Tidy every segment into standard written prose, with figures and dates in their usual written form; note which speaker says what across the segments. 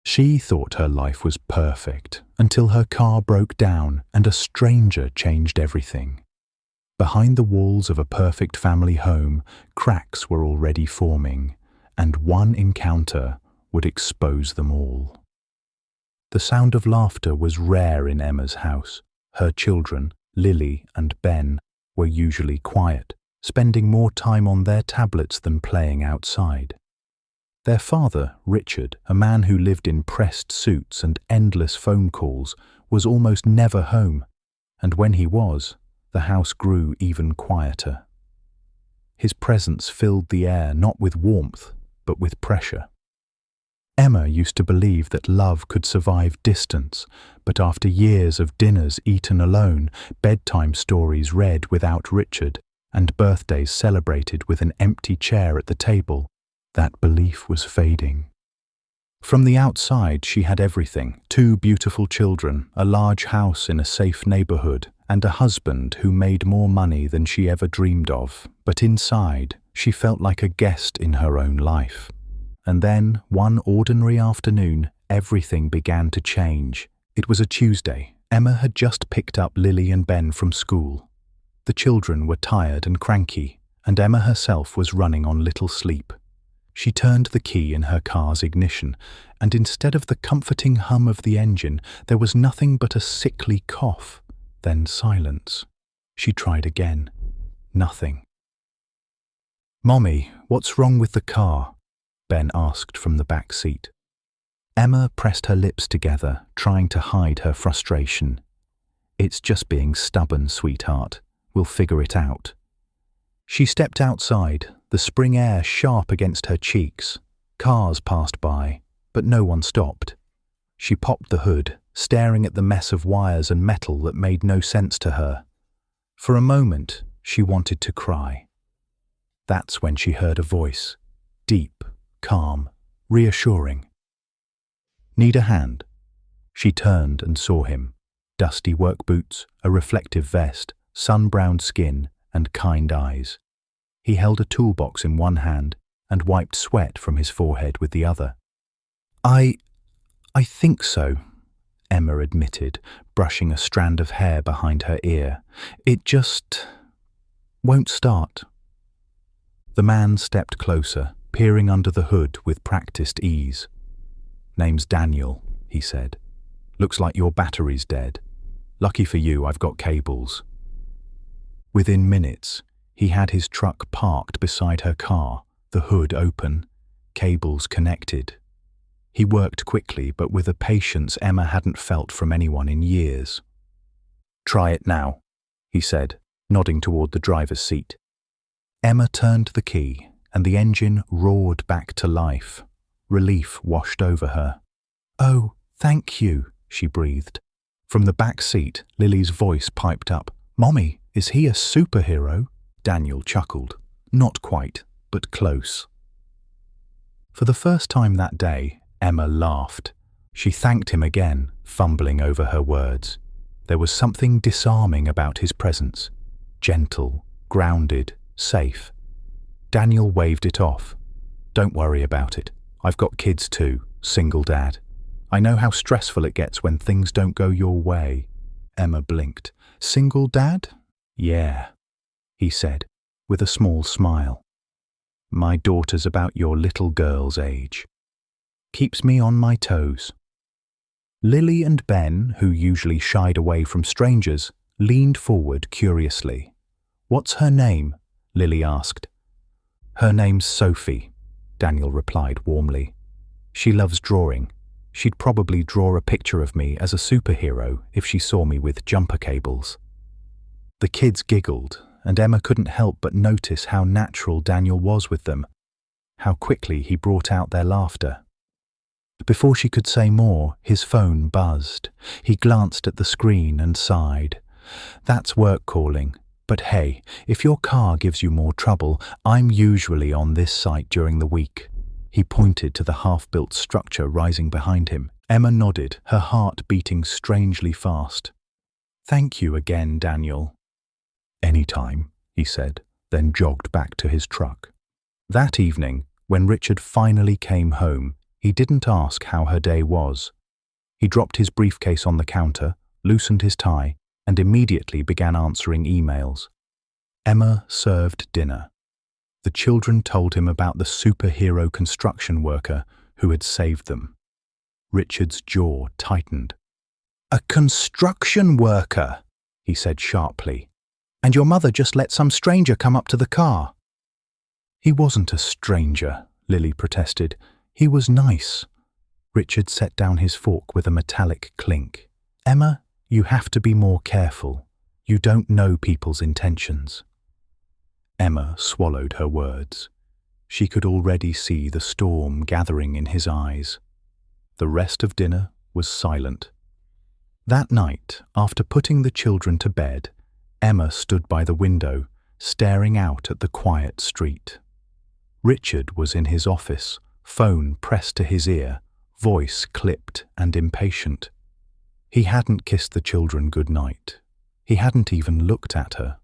Speaker 1: She thought her life was perfect until her car broke down and a stranger changed everything. Behind the walls of a perfect family home, cracks were already forming, and one encounter would expose them all. The sound of laughter was rare in Emma's house. Her children, Lily and Ben, were usually quiet, spending more time on their tablets than playing outside. Their father, Richard, a man who lived in pressed suits and endless phone calls, was almost never home, and when he was, the house grew even quieter. His presence filled the air not with warmth, but with pressure. Emma used to believe that love could survive distance, but after years of dinners eaten alone, bedtime stories read without Richard, and birthdays celebrated with an empty chair at the table, that belief was fading. From the outside, she had everything: 2 beautiful children, a large house in a safe neighborhood, and a husband who made more money than she ever dreamed of. But inside, she felt like a guest in her own life. And then, one ordinary afternoon, everything began to change. It was a Tuesday. Emma had just picked up Lily and Ben from school. The children were tired and cranky, and Emma herself was running on little sleep. She turned the key in her car's ignition, and instead of the comforting hum of the engine, there was nothing but a sickly cough, then silence. She tried again. Nothing. "Mommy, what's wrong with the car?" Ben asked from the back seat. Emma pressed her lips together, trying to hide her frustration. "It's just being stubborn, sweetheart. We'll figure it out." She stepped outside, the spring air sharp against her cheeks. Cars passed by, but no one stopped. She popped the hood, staring at the mess of wires and metal that made no sense to her. For a moment, she wanted to cry. That's when she heard a voice, deep, calm, reassuring. "Need a hand?" She turned and saw him. Dusty work boots, a reflective vest, sun-browned skin, and kind eyes. He held a toolbox in one hand and wiped sweat from his forehead with the other. I think so," Emma admitted, brushing a strand of hair behind her ear. "It just won't start." The man stepped closer, peering under the hood with practiced ease. "Name's Daniel," he said. "Looks like your battery's dead. Lucky for you, I've got cables." Within minutes, he had his truck parked beside her car, the hood open, cables connected. He worked quickly, but with a patience Emma hadn't felt from anyone in years. "Try it now," he said, nodding toward the driver's seat. Emma turned the key, and the engine roared back to life. Relief washed over her. "Oh, thank you," she breathed. From the back seat, Lily's voice piped up. "Mommy, is he a superhero?" Daniel chuckled. "Not quite, but close." For the first time that day, Emma laughed. She thanked him again, fumbling over her words. There was something disarming about his presence. Gentle, grounded, safe. Daniel waved it off. "Don't worry about it. I've got kids too, single dad. I know how stressful it gets when things don't go your way." Emma blinked. "Single dad?" "Yeah," he said, with a small smile. "My daughter's about your little girl's age. Keeps me on my toes." Lily and Ben, who usually shied away from strangers, leaned forward curiously. "What's her name?" Lily asked. "Her name's Sophie," Daniel replied warmly. "She loves drawing. She'd probably draw a picture of me as a superhero if she saw me with jumper cables." The kids giggled, and Emma couldn't help but notice how natural Daniel was with them, how quickly he brought out their laughter. Before she could say more, his phone buzzed. He glanced at the screen and sighed. "That's work calling. But hey, if your car gives you more trouble, I'm usually on this site during the week." He pointed to the half-built structure rising behind him. Emma nodded, her heart beating strangely fast. "Thank you again, Daniel." "Anytime," he said, then jogged back to his truck. That evening, when Richard finally came home, He didn't ask how her day was. He dropped his briefcase on the counter, loosened his tie, and immediately began answering emails. Emma served dinner. The children told him about the superhero construction worker who had saved them. Richard's jaw tightened. "A construction worker," he said sharply. "And your mother just let some stranger come up to the car." "He wasn't a stranger," Lily protested. "He was nice." Richard set down his fork with a metallic clink. "Emma, you have to be more careful. You don't know people's intentions." Emma swallowed her words. She could already see the storm gathering in his eyes. The rest of dinner was silent. That night, after putting the children to bed, Emma stood by the window, staring out at the quiet street. Richard was in his office, phone pressed to his ear, voice clipped and impatient. He hadn't kissed the children goodnight. He hadn't even looked at her.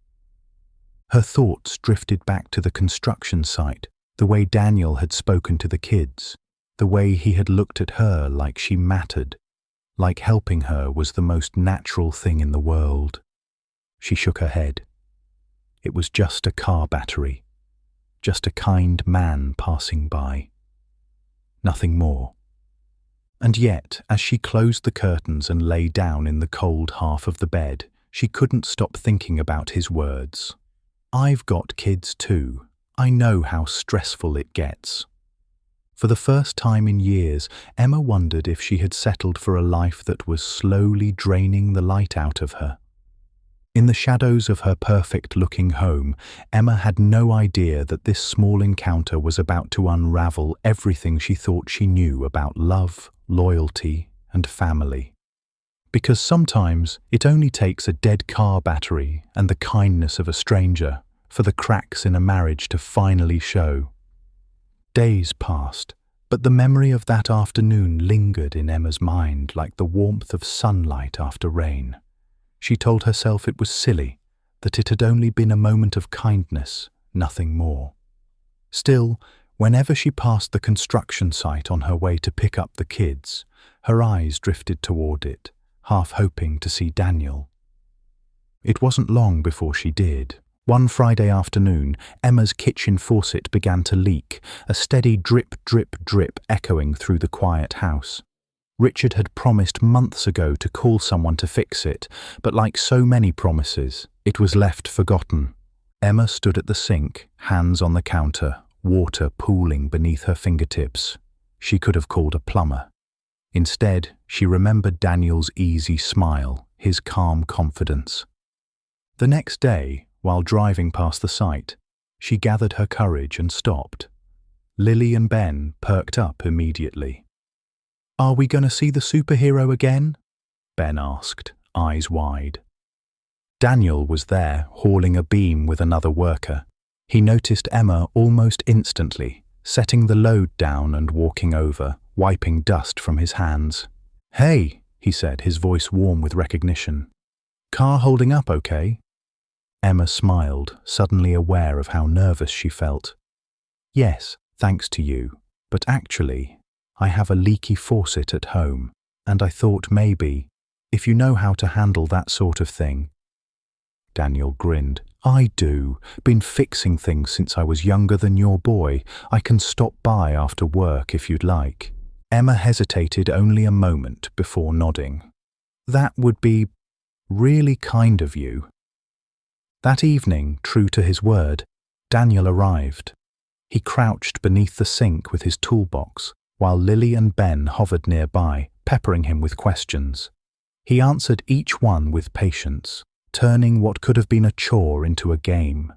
Speaker 1: Her thoughts drifted back to the construction site, the way Daniel had spoken to the kids, the way he had looked at her like she mattered, like helping her was the most natural thing in the world. She shook her head. It was just a car battery, just a kind man passing by. Nothing more. And yet, as she closed the curtains and lay down in the cold half of the bed, she couldn't stop thinking about his words. "I've got kids too. I know how stressful it gets." For the first time in years, Emma wondered if she had settled for a life that was slowly draining the light out of her. In the shadows of her perfect-looking home, Emma had no idea that this small encounter was about to unravel everything she thought she knew about love, loyalty, and family. Because sometimes it only takes a dead car battery and the kindness of a stranger for the cracks in a marriage to finally show. Days passed, but the memory of that afternoon lingered in Emma's mind like the warmth of sunlight after rain. She told herself it was silly, that it had only been a moment of kindness, nothing more. Still, whenever she passed the construction site on her way to pick up the kids, her eyes drifted toward it, half hoping to see Daniel. It wasn't long before she did. One Friday afternoon, Emma's kitchen faucet began to leak, a steady drip, drip, drip echoing through the quiet house. Richard had promised months ago to call someone to fix it, but like so many promises, it was left forgotten. Emma stood at the sink, hands on the counter, water pooling beneath her fingertips. She could have called a plumber. Instead, she remembered Daniel's easy smile, his calm confidence. The next day, while driving past the site, she gathered her courage and stopped. Lily and Ben perked up immediately. "Are we going to see the superhero again?" Ben asked, eyes wide. Daniel was there, hauling a beam with another worker. He noticed Emma almost instantly, setting the load down and walking over, wiping dust from his hands. "Hey," he said, his voice warm with recognition. "Car holding up okay?" Emma smiled, suddenly aware of how nervous she felt. "Yes, thanks to you, but actually, I have a leaky faucet at home, and I thought maybe, if you know how to handle that sort of thing." Daniel grinned. "I do. Been fixing things since I was younger than your boy. I can stop by after work if you'd like." Emma hesitated only a moment before nodding. "That would be really kind of you." That evening, true to his word, Daniel arrived. He crouched beneath the sink with his toolbox, while Lily and Ben hovered nearby, peppering him with questions. He answered each one with patience, turning what could have been a chore into a game.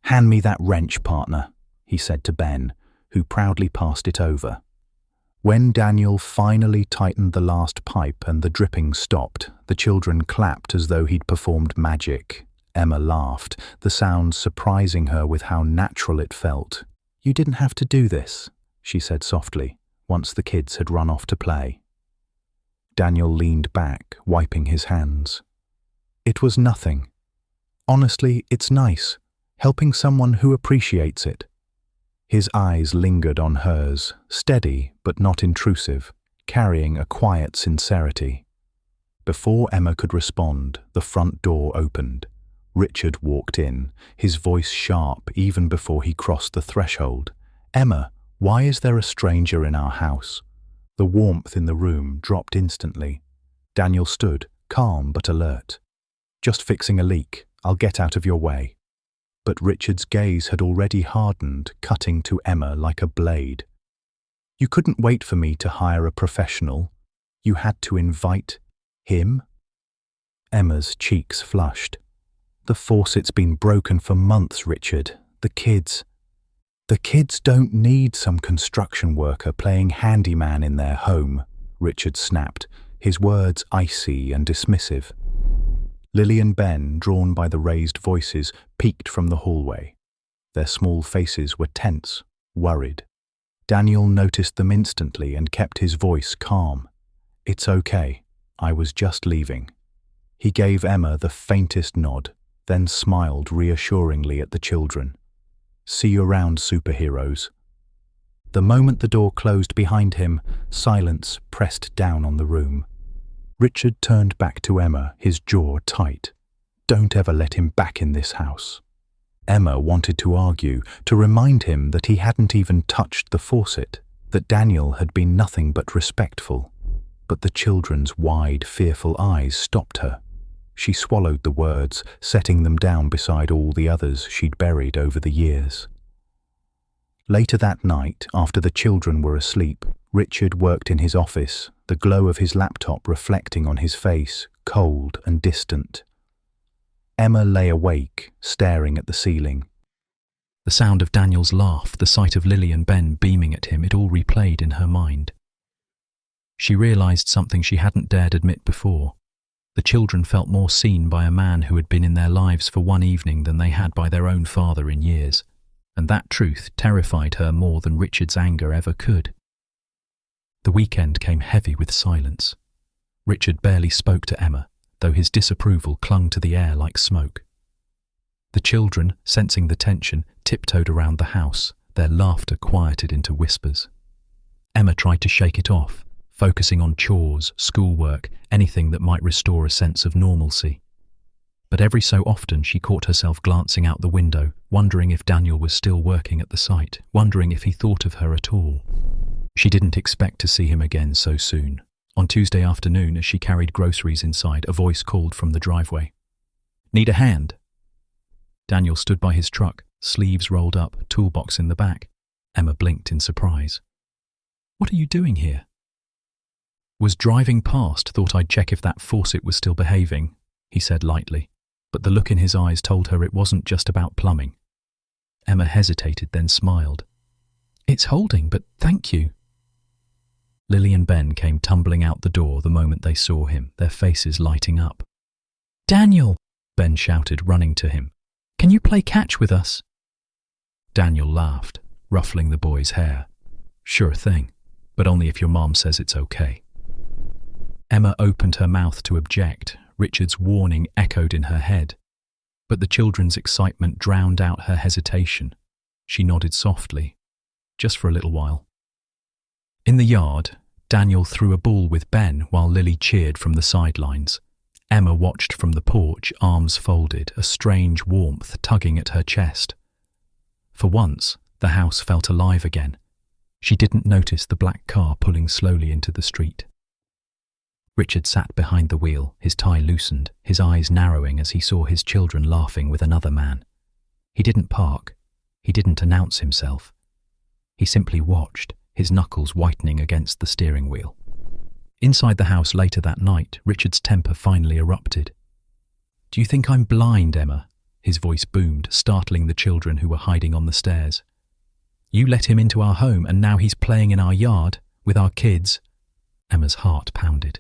Speaker 1: "Hand me that wrench, partner," he said to Ben, who proudly passed it over. When Daniel finally tightened the last pipe and the dripping stopped, the children clapped as though he'd performed magic. Emma laughed, the sound surprising her with how natural it felt. "You didn't have to do this," she said softly, once the kids had run off to play. Daniel leaned back, wiping his hands. "It was nothing. Honestly, it's nice, helping someone who appreciates it." His eyes lingered on hers, steady but not intrusive, carrying a quiet sincerity. Before Emma could respond, the front door opened. Richard walked in, his voice sharp even before he crossed the threshold. "Emma, why is there a stranger in our house?" The warmth in the room dropped instantly. Daniel stood, calm but alert. "Just fixing a leak. I'll get out of your way." But Richard's gaze had already hardened, cutting to Emma like a blade. "You couldn't wait for me to hire a professional. You had to invite him?" Emma's cheeks flushed. "The faucet's been broken for months, Richard. The kids don't need some construction worker playing handyman in their home," Richard snapped, his words icy and dismissive. Lily and Ben, drawn by the raised voices, peeked from the hallway. Their small faces were tense, worried. Daniel noticed them instantly and kept his voice calm. "It's okay. I was just leaving." He gave Emma the faintest nod, then smiled reassuringly at the children. "See you around, superheroes." The moment the door closed behind him, silence pressed down on the room. Richard turned back to Emma, his jaw tight. "Don't ever let him back in this house." Emma wanted to argue, to remind him that he hadn't even touched the faucet, that Daniel had been nothing but respectful. But the children's wide, fearful eyes stopped her. She swallowed the words, setting them down beside all the others she'd buried over the years. Later that night, after the children were asleep, Richard worked in his office, the glow of his laptop reflecting on his face, cold and distant. Emma lay awake, staring at the ceiling.
Speaker 2: The sound of Daniel's laugh, the sight of Lily and Ben beaming at him, it all replayed in her mind. She realized something she hadn't dared admit before. The children felt more seen by a man who had been in their lives for one evening than they had by their own father in years, and that truth terrified her more than Richard's anger ever could. The weekend came heavy with silence. Richard barely spoke to Emma, though his disapproval clung to the air like smoke. The children, sensing the tension, tiptoed around the house, their laughter quieted into whispers. Emma tried to shake it off, focusing on chores, schoolwork, anything that might restore a sense of normalcy. But every so often she caught herself glancing out the window, wondering if Daniel was still working at the site, wondering if he thought of her at all. She didn't expect to see him again so soon. On Tuesday afternoon, as she carried groceries inside, a voice called from the driveway. "Need a hand?" Daniel stood by his truck, sleeves rolled up, toolbox in the back. Emma blinked in surprise. "What are you doing here?" "Was driving past, thought I'd check if that faucet was still behaving," he said lightly, but the look in his eyes told her it wasn't just about plumbing. Emma hesitated, then smiled. "It's holding, but thank you." Lily and Ben came tumbling out the door the moment they saw him, their faces lighting up. "Daniel!" Ben shouted, running to him. "Can you play catch with us?" Daniel laughed, ruffling the boy's hair. "Sure thing, but only if your mom says it's okay." Emma opened her mouth to object. Richard's warning echoed in her head. But the children's excitement drowned out her hesitation. She nodded softly. Just for a little while. In the yard, Daniel threw a ball with Ben while Lily cheered from the sidelines. Emma watched from the porch, arms folded, a strange warmth tugging at her chest. For once, the house felt alive again. She didn't notice the black car pulling slowly into the street. Richard sat behind the wheel, his tie loosened, his eyes narrowing as he saw his children laughing with another man. He didn't park. He didn't announce himself. He simply watched, his knuckles whitening against the steering wheel. Inside the house later that night, Richard's temper finally erupted. "Do you think I'm blind, Emma?" His voice boomed, startling the children who were hiding on the stairs. "You let him into our home and now he's playing in our yard, with our kids." Emma's heart pounded.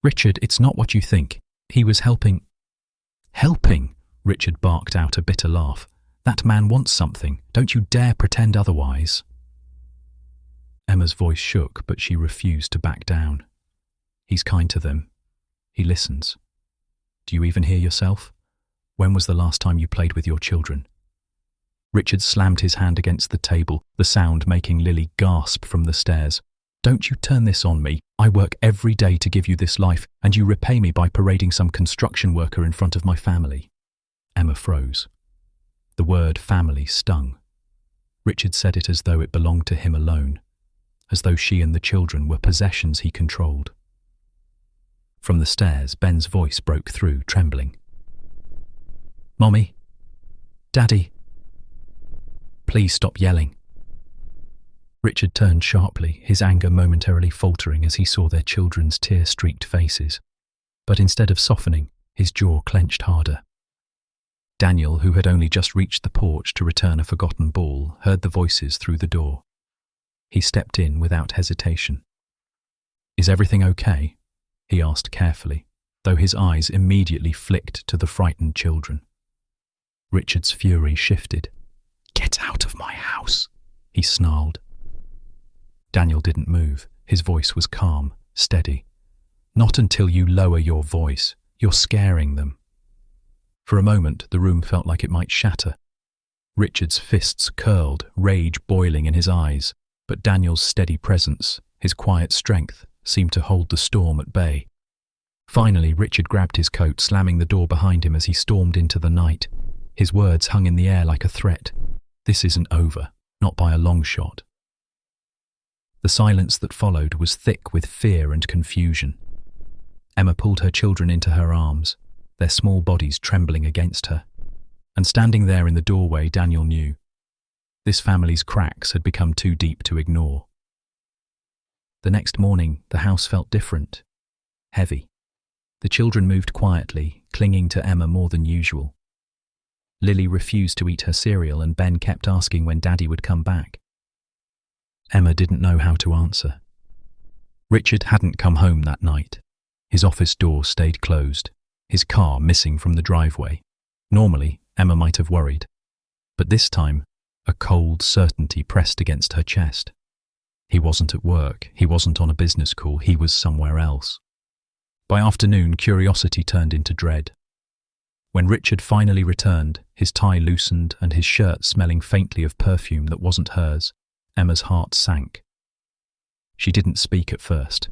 Speaker 2: "Richard, it's not what you think. He was helping." "Helping?" Richard barked out a bitter laugh. "That man wants something. Don't you dare pretend otherwise." Emma's voice shook, but she refused to back down. "He's kind to them. He listens. Do you even hear yourself? When was the last time you played with your children?" Richard slammed his hand against the table, the sound making Lily gasp from the stairs. "Don't you turn this on me. I work every day to give you this life, and you repay me by parading some construction worker in front of my family." Emma froze. The word family stung. Richard said it as though it belonged to him alone, as though she and the children were possessions he controlled. From the stairs, Ben's voice broke through, trembling. "Mommy? Daddy? Please stop yelling." Richard turned sharply, his anger momentarily faltering as he saw their children's tear-streaked faces. But instead of softening, his jaw clenched harder. Daniel, who had only just reached the porch to return a forgotten ball, heard the voices through the door. He stepped in without hesitation. "Is everything okay?" he asked carefully, though his eyes immediately flicked to the frightened children. Richard's fury shifted. "Get out of my house," he snarled. Daniel didn't move. His voice was calm, steady. "Not until you lower your voice. You're scaring them." For a moment, the room felt like it might shatter. Richard's fists curled, rage boiling in his eyes, but Daniel's steady presence, his quiet strength, seemed to hold the storm at bay. Finally, Richard grabbed his coat, slamming the door behind him as he stormed into the night. His words hung in the air like a threat. "This isn't over, not by a long shot." The silence that followed was thick with fear and confusion. Emma pulled her children into her arms, their small bodies trembling against her. And standing there in the doorway, Daniel knew. This family's cracks had become too deep to ignore. The next morning, the house felt different, heavy. The children moved quietly, clinging to Emma more than usual. Lily refused to eat her cereal, and Ben kept asking when Daddy would come back. Emma didn't know how to answer. Richard hadn't come home that night. His office door stayed closed, his car missing from the driveway. Normally, Emma might have worried, but this time, a cold certainty pressed against her chest. He wasn't at work, he wasn't on a business call, he was somewhere else. By afternoon, curiosity turned into dread. When Richard finally returned, his tie loosened and his shirt smelling faintly of perfume that wasn't hers, Emma's heart sank. She didn't speak at first.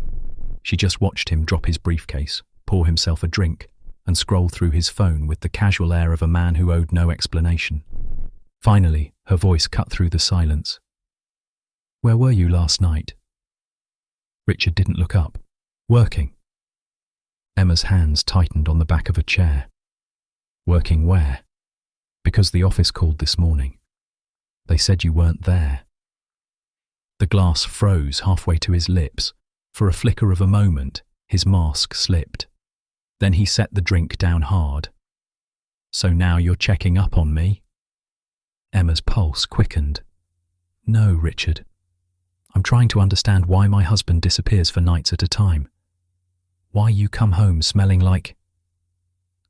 Speaker 2: She just watched him drop his briefcase, pour himself a drink, and scroll through his phone with the casual air of a man who owed no explanation. Finally, her voice cut through the silence. "Where were you last night?" Richard didn't look up. "Working." Emma's hands tightened on the back of a chair. "Working where?" "Because the office called this morning. They said you weren't there." The glass froze halfway to his lips. For a flicker of a moment, his mask slipped. Then he set the drink down hard. "So now you're checking up on me?" Emma's pulse quickened. "No, Richard. I'm trying to understand why my husband disappears for nights at a time. Why you come home smelling like..."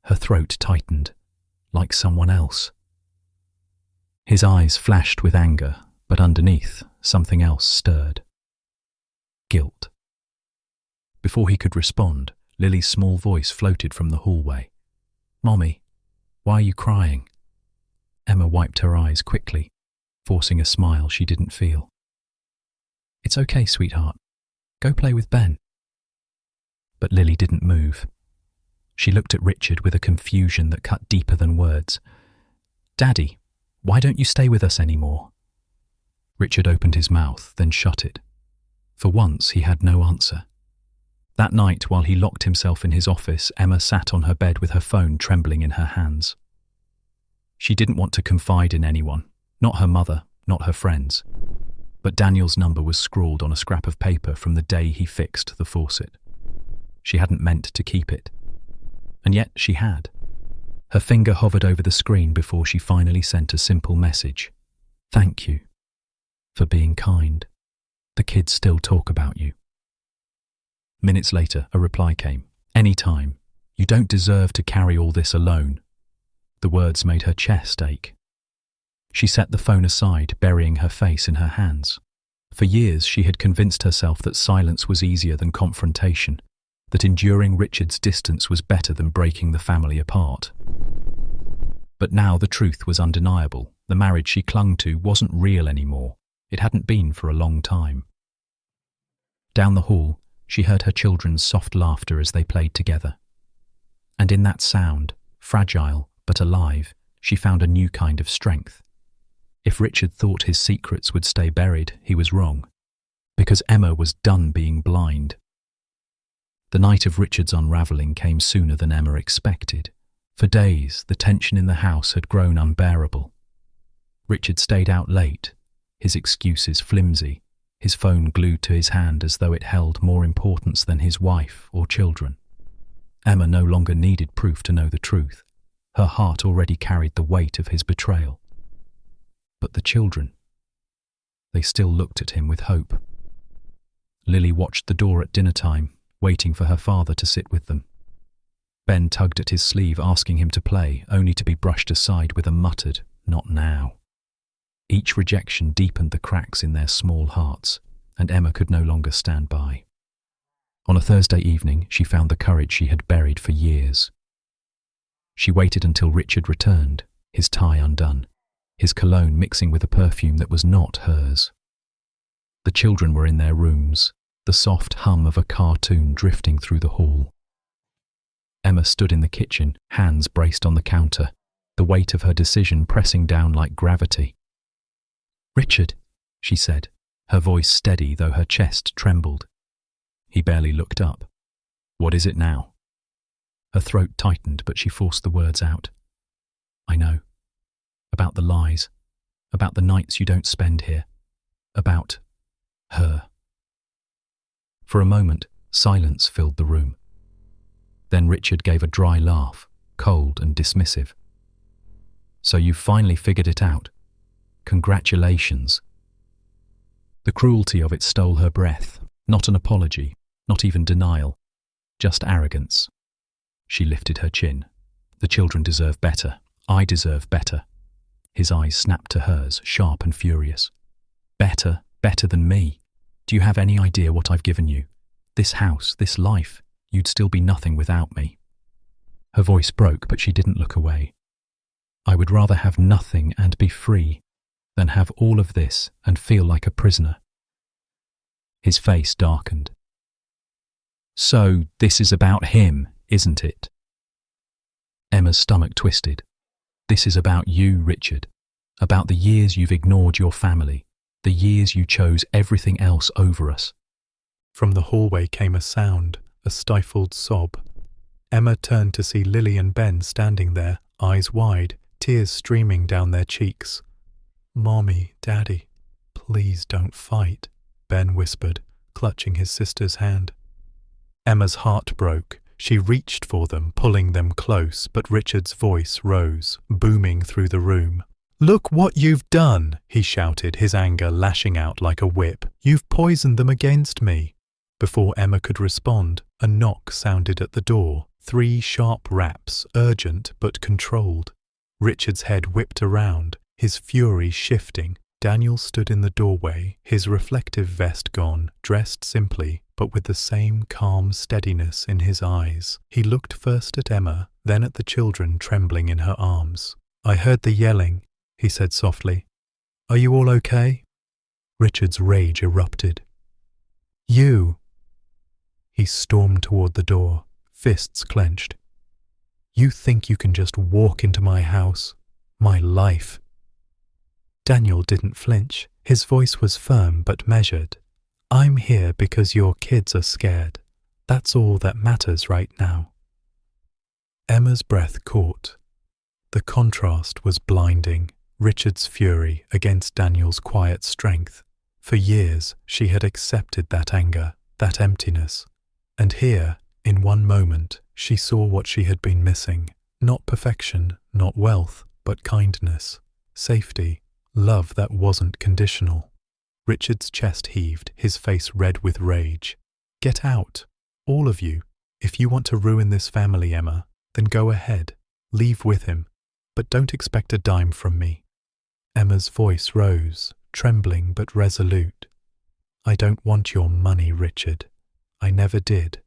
Speaker 2: Her throat tightened, like someone else. His eyes flashed with anger, but underneath, something else stirred. Guilt. Before he could respond, Lily's small voice floated from the hallway. "Mommy, why are you crying?" Emma wiped her eyes quickly, forcing a smile she didn't feel. "It's okay, sweetheart. Go play with Ben." But Lily didn't move. She looked at Richard with a confusion that cut deeper than words. "Daddy, why don't you stay with us anymore?" Richard opened his mouth, then shut it. For once, he had no answer. That night, while he locked himself in his office, Emma sat on her bed with her phone trembling in her hands. She didn't want to confide in anyone, not her mother, not her friends. But Daniel's number was scrawled on a scrap of paper from the day he fixed the faucet. She hadn't meant to keep it. And yet she had. Her finger hovered over the screen before she finally sent a simple message. "Thank you for being kind. The kids still talk about you." Minutes later, a reply came. "Anytime. You don't deserve to carry all this alone." The words made her chest ache. She set the phone aside, burying her face in her hands. For years, she had convinced herself that silence was easier than confrontation, that enduring Richard's distance was better than breaking the family apart. But now the truth was undeniable. The marriage she clung to wasn't real anymore. It hadn't been for a long time. Down the hall, she heard her children's soft laughter as they played together. And in that sound, fragile but alive, she found a new kind of strength. If Richard thought his secrets would stay buried, he was wrong, because Emma was done being blind. The night of Richard's unravelling came sooner than Emma expected. For days, the tension in the house had grown unbearable. Richard stayed out late, his excuses flimsy, his phone glued to his hand as though it held more importance than his wife or children. Emma no longer needed proof to know the truth. Her heart already carried the weight of his betrayal. But the children, they still looked at him with hope. Lily watched the door at dinner time, waiting for her father to sit with them. Ben tugged at his sleeve, asking him to play, only to be brushed aside with a muttered, "Not now." Each rejection deepened the cracks in their small hearts, and Emma could no longer stand by. On a Thursday evening, she found the courage she had buried for years. She waited until Richard returned, his tie undone, his cologne mixing with a perfume that was not hers. The children were in their rooms, the soft hum of a cartoon drifting through the hall. Emma stood in the kitchen, hands braced on the counter, the weight of her decision pressing down like gravity. "Richard," she said, her voice steady though her chest trembled. He barely looked up. "What is it now?" Her throat tightened, but she forced the words out. "I know. About the lies. About the nights you don't spend here. About her." For a moment, silence filled the room. Then Richard gave a dry laugh, cold and dismissive. "So you've finally figured it out. Congratulations." The cruelty of it stole her breath. Not an apology, not even denial, just arrogance. She lifted her chin. "The children deserve better. I deserve better." His eyes snapped to hers, sharp and furious. "Better? Better than me? Do you have any idea what I've given you? This house, this life. You'd still be nothing without me." Her voice broke, but she didn't look away. "I would rather have nothing and be free than have all of this and feel like a prisoner." His face darkened. "So this is about him, isn't it?" Emma's stomach twisted. "This is about you, Richard. About the years you've ignored your family, the years you chose everything else over us."
Speaker 1: From the hallway came a sound, a stifled sob. Emma turned to see Lily and Ben standing there, eyes wide, tears streaming down their cheeks. "Mommy, Daddy, please don't fight," Ben whispered, clutching his sister's hand. Emma's heart broke. She reached for them, pulling them close, but Richard's voice rose, booming through the room. "Look what you've done," he shouted, his anger lashing out like a whip. "You've poisoned them against me." Before Emma could respond, a knock sounded at the door, 3 sharp raps, urgent but controlled. Richard's head whipped around, his fury shifting. Daniel stood in the doorway, his reflective vest gone, dressed simply, but with the same calm steadiness in his eyes. He looked first at Emma, then at the children trembling in her arms. "I heard the yelling," he said softly. "Are you all okay?" Richard's rage erupted. "You!" He stormed toward the door, fists clenched. "You think you can just walk into my house, my life?" Daniel didn't flinch. His voice was firm but measured. "I'm here because your kids are scared. That's all that matters right now." Emma's breath caught. The contrast was blinding, Richard's fury against Daniel's quiet strength. For years she had accepted that anger, that emptiness. And here, in one moment, she saw what she had been missing. Not perfection, not wealth, but kindness, safety, love that wasn't conditional. Richard's chest heaved, his face red with rage. "Get out, all of you. If you want to ruin this family, Emma, then go ahead. Leave with him. But don't expect a dime from me." Emma's voice rose, trembling but resolute. "I don't want your money, Richard. I never did.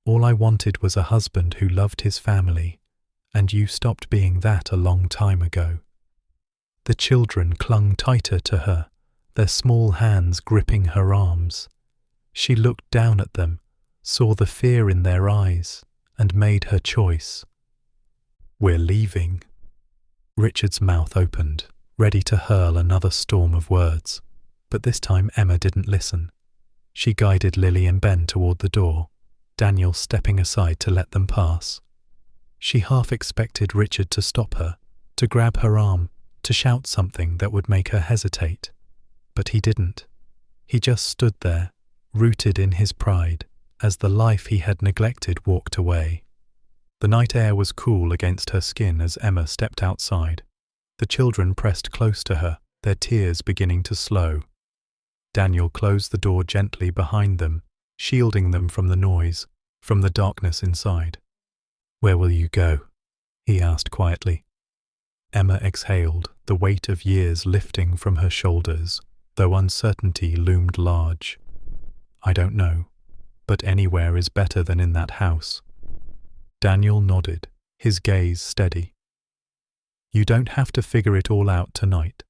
Speaker 1: All I wanted was a husband who loved his family, and you stopped being that a long time ago." The children clung tighter to her, their small hands gripping her arms. She looked down at them, saw the fear in their eyes, and made her choice. "We're leaving." Richard's mouth opened, ready to hurl another storm of words. But this time Emma didn't listen. She guided Lily and Ben toward the door, Daniel stepping aside to let them pass. She half expected Richard to stop her, to grab her arm, to shout something that would make her hesitate. But he didn't. He just stood there, rooted in his pride, as the life he had neglected walked away. The night air was cool against her skin as Emma stepped outside. The children pressed close to her, their tears beginning to slow. Daniel closed the door gently behind them, shielding them from the noise, from the darkness inside. "Where will you go?" he asked quietly. Emma exhaled, the weight of years lifting from her shoulders, though uncertainty loomed large. "I don't know, but anywhere is better than in that house." Daniel nodded, his gaze steady. "You don't have to figure it all out tonight.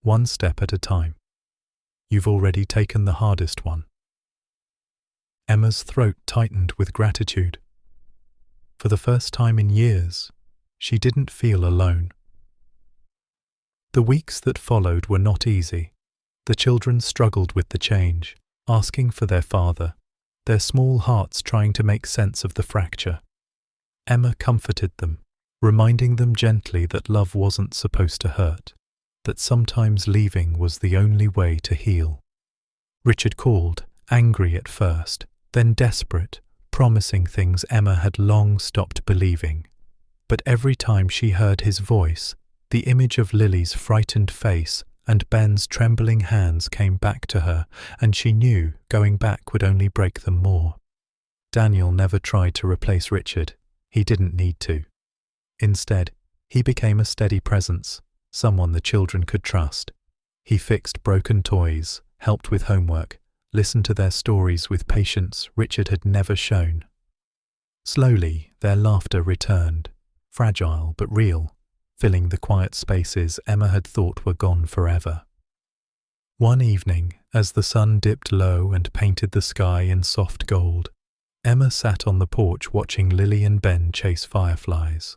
Speaker 1: One step at a time. You've already taken the hardest one." Emma's throat tightened with gratitude. For the first time in years, she didn't feel alone. The weeks that followed were not easy. The children struggled with the change, asking for their father, their small hearts trying to make sense of the fracture. Emma comforted them, reminding them gently that love wasn't supposed to hurt, that sometimes leaving was the only way to heal. Richard called, angry at first, then desperate, promising things Emma had long stopped believing. But every time she heard his voice, the image of Lily's frightened face and Ben's trembling hands came back to her, and she knew going back would only break them more. Daniel never tried to replace Richard. He didn't need to. Instead, he became a steady presence, someone the children could trust. He fixed broken toys, helped with homework, listened to their stories with patience Richard had never shown. Slowly, their laughter returned, fragile but real, filling the quiet spaces Emma had thought were gone forever. One evening, as the sun dipped low and painted the sky in soft gold, Emma sat on the porch watching Lily and Ben chase fireflies.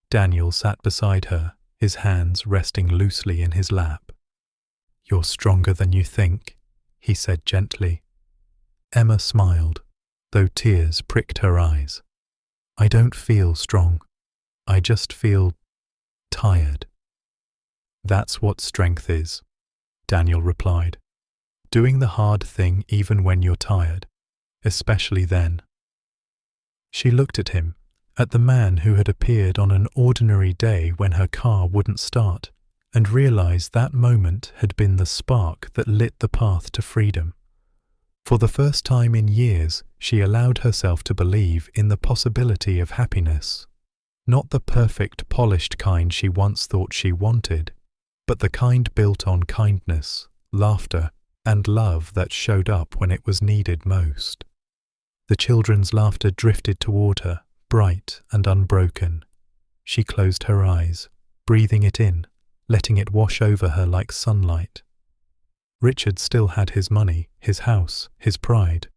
Speaker 1: Daniel sat beside her, his hands resting loosely in his lap. "You're stronger than you think," he said gently. Emma smiled, though tears pricked her eyes. "I don't feel strong. I just feel tired." "That's what strength is," Daniel replied. "Doing the hard thing even when you're tired, especially then." She looked at him, at the man who had appeared on an ordinary day when her car wouldn't start, and realized that moment had been the spark that lit the path to freedom. For the first time in years, she allowed herself to believe in the possibility of happiness. Not the perfect, polished kind she once thought she wanted, but the kind built on kindness, laughter, and love that showed up when it was needed most. The children's laughter drifted toward her, bright and unbroken. She closed her eyes, breathing it in, letting it wash over her like sunlight. Richard still had his money, his house, his pride.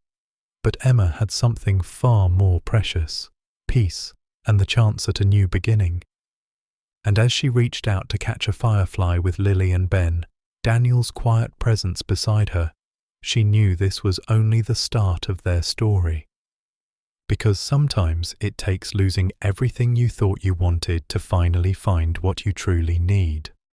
Speaker 1: But Emma had something far more precious, peace and the chance at a new beginning. And as she reached out to catch a firefly with Lily and Ben, Daniel's quiet presence beside her, she knew this was only the start of their story. Because sometimes it takes losing everything you thought you wanted to finally find what you truly need.